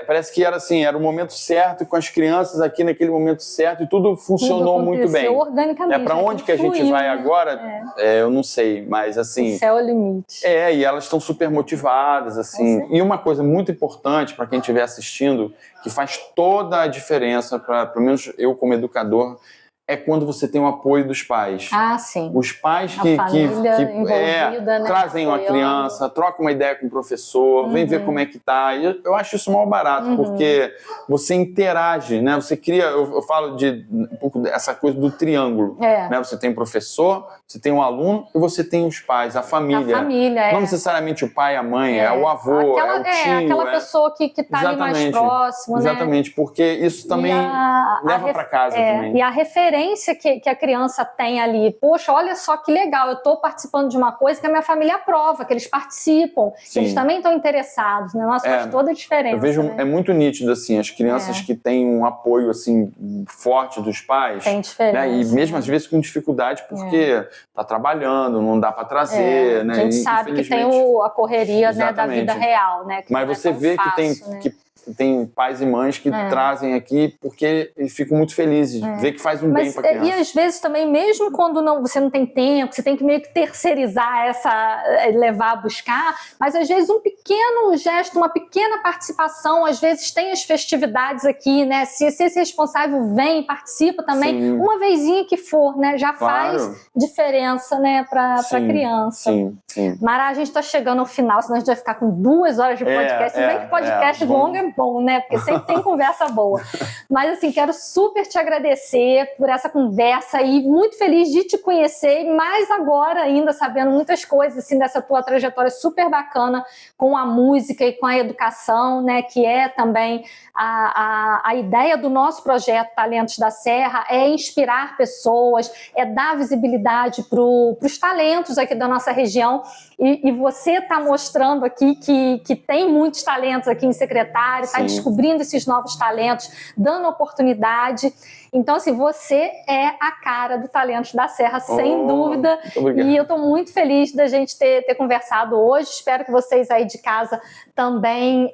parece que era o momento certo, com as crianças aqui naquele momento certo, e tudo funcionou muito bem. Organicamente. Para onde que a gente vai agora, eu não sei, mas assim... O céu é o limite. E elas estão super motivadas, assim. E uma coisa muito importante para quem estiver assistindo, que faz toda a diferença, pelo menos eu como educador, é quando você tem o apoio dos pais. Sim. Os pais que trazem uma criança, trocam uma ideia com o professor, vem ver como é que tá. E eu acho isso mal barato, porque você interage, né? Você cria, eu falo de um pouco dessa coisa do triângulo. Né? Você tem o professor, você tem o aluno e você tem os pais, a família. Não necessariamente o pai, a mãe, é o avô, o tio. Aquela pessoa que tá ali mais próximo, né? Exatamente, porque isso também leva para casa também. E a referência que a criança tem ali, poxa, olha só que legal, eu estou participando de uma coisa que a minha família aprova, que eles participam, que eles também estão interessados, né? Nossa, faz toda a diferença. Eu vejo, né? É muito nítido, assim, as crianças que têm um apoio, assim, forte dos pais. Tem diferença. Né? E mesmo às vezes com dificuldade, porque tá trabalhando, não dá para trazer, né? A gente sabe que tem a correria, né, da vida real, né? Mas você vê que tem... Que tem pais e mães que trazem aqui porque ficam muito felizes, ver que faz um bem para a criança. E às vezes também, mesmo quando você não tem tempo, você tem que meio que terceirizar levar a buscar, mas às vezes um pequeno gesto, uma pequena participação, às vezes tem as festividades aqui, né? Se esse responsável vem e participa também, sim, uma vezinha que for, né? Já faz diferença, né? Para a criança. Sim, sim. Mara, a gente está chegando ao final, senão a gente vai ficar com 2 horas de podcast. Se bem que podcast longo é bom, né? Porque sempre tem conversa boa. Mas assim, quero super te agradecer por essa conversa e muito feliz de te conhecer, e mais agora ainda sabendo muitas coisas assim dessa tua trajetória super bacana com a música e com a educação, né? Que é também a ideia do nosso projeto Talentos da Serra, é inspirar pessoas, é dar visibilidade para os talentos aqui da nossa região, e você está mostrando aqui que tem muitos talentos aqui em Secretário, está descobrindo esses novos talentos, dando oportunidade. Então, assim, você é a cara do Talentos da Serra, sem dúvida. E eu estou muito feliz da gente ter conversado hoje. Espero que vocês aí de casa também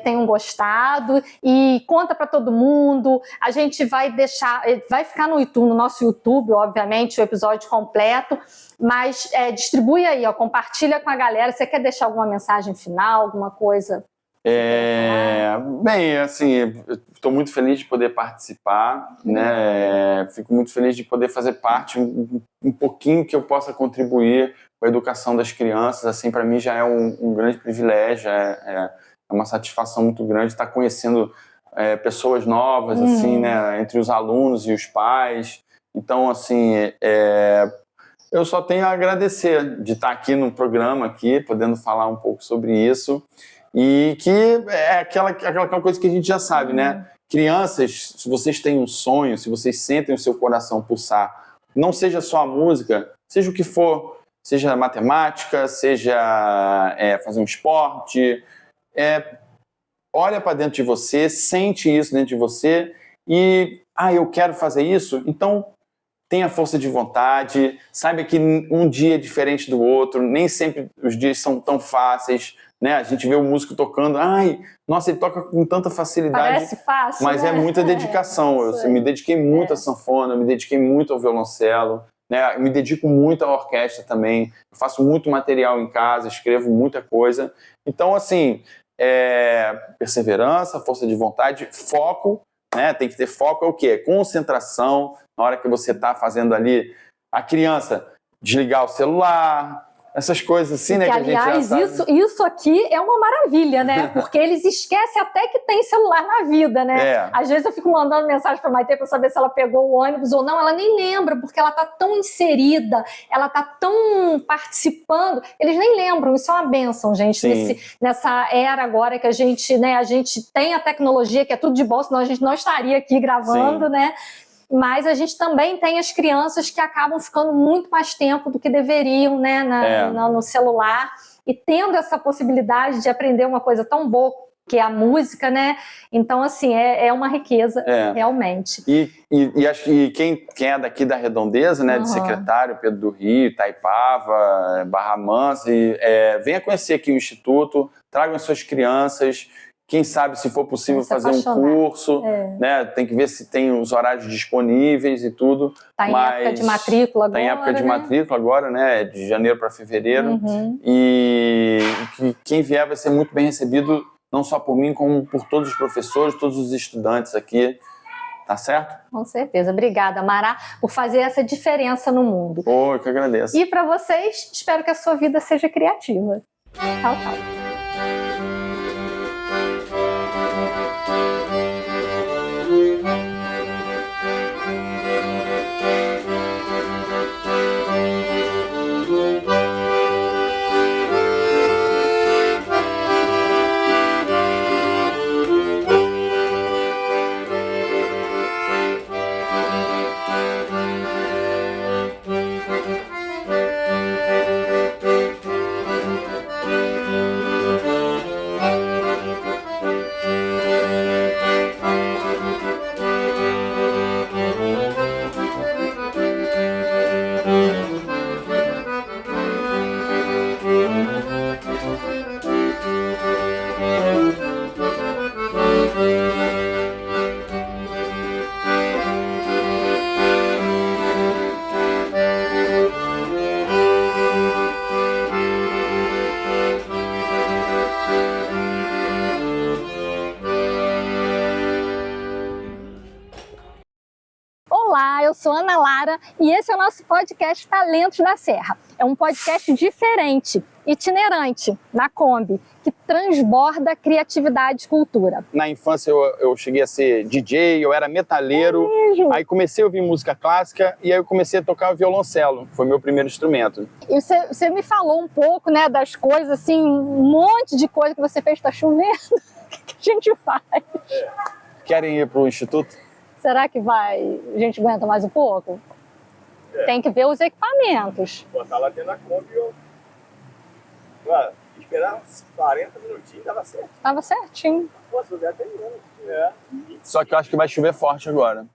tenham gostado. E conta para todo mundo. A gente vai ficar no nosso YouTube, obviamente, o episódio completo. Mas distribui aí, compartilha com a galera. Você quer deixar alguma mensagem final, alguma coisa? Bem, assim, estou muito feliz de poder participar, né? Fico muito feliz de poder fazer parte, um pouquinho que eu possa contribuir com a educação das crianças. Assim, para mim já é um grande privilégio, é uma satisfação muito grande estar conhecendo pessoas novas, assim, né? Entre os alunos e os pais. Então, assim, eu só tenho a agradecer de estar aqui no programa, podendo falar um pouco sobre isso. E que é aquela coisa que a gente já sabe, né? Crianças, se vocês têm um sonho, se vocês sentem o seu coração pulsar, não seja só a música, seja o que for, seja matemática, seja fazer um esporte, olha para dentro de você, sente isso dentro de você e, eu quero fazer isso, então tenha força de vontade, saiba que um dia é diferente do outro, nem sempre os dias são tão fáceis, né? A gente vê o músico tocando, nossa, ele toca com tanta facilidade. Parece fácil, mas é muita dedicação. Eu me dediquei muito à sanfona, eu me dediquei muito ao violoncelo, né? Eu me dedico muito à orquestra também. Eu faço muito material em casa, escrevo muita coisa. Então, assim, perseverança, força de vontade, foco, né? Tem que ter foco. É o quê? Concentração. Na hora que você está fazendo ali, a criança desligar o celular, essas coisas assim, né? Aliás, que a gente já sabe. Isso aqui é uma maravilha, né? Porque eles esquecem até que tem celular na vida, né? Às vezes eu fico mandando mensagem para a Maitê para saber se ela pegou o ônibus ou não. Ela nem lembra, porque ela tá tão inserida, ela tá tão participando. Eles nem lembram. Isso é uma bênção, gente. Nessa era agora que a gente tem a tecnologia, que é tudo de bom, senão a gente não estaria aqui gravando, né? Mas a gente também tem as crianças que acabam ficando muito mais tempo do que deveriam, né, no celular, e tendo essa possibilidade de aprender uma coisa tão boa que é a música, né? Então, assim, é uma riqueza, realmente. E acho que quem é daqui da Redondeza, né, de Secretário, Pedro do Rio, Itaipava, Barra Mansa, venha conhecer aqui o Instituto, tragam as suas crianças. Quem sabe, se for possível, fazer um curso, né? Tem que ver se tem os horários disponíveis e tudo. Está em época de matrícula agora, Está em época de matrícula agora, né? De janeiro para fevereiro. E quem vier vai ser muito bem recebido, não só por mim, como por todos os professores, todos os estudantes aqui. Tá certo? Com certeza. Obrigada, Mara, por fazer essa diferença no mundo. Eu que agradeço. E para vocês, espero que a sua vida seja criativa. Tchau, tchau. E esse é o nosso podcast Talentos da Serra. É um podcast diferente, itinerante, na Kombi, que transborda criatividade e cultura. Na infância eu cheguei a ser DJ, eu era metaleiro, aí comecei a ouvir música clássica e aí eu comecei a tocar violoncelo, foi meu primeiro instrumento. E você me falou um pouco, né, das coisas, assim, um monte de coisa que você fez, tá chovendo, o que a gente faz? Querem ir pro instituto? Será que a gente aguenta mais um pouco? Tem que ver os equipamentos. Botar lá dentro da Kombi, Claro, esperar uns 40 minutinhos, tava certo. Tava certinho. Pô, se eu der até menos. Só que eu acho que vai chover forte agora.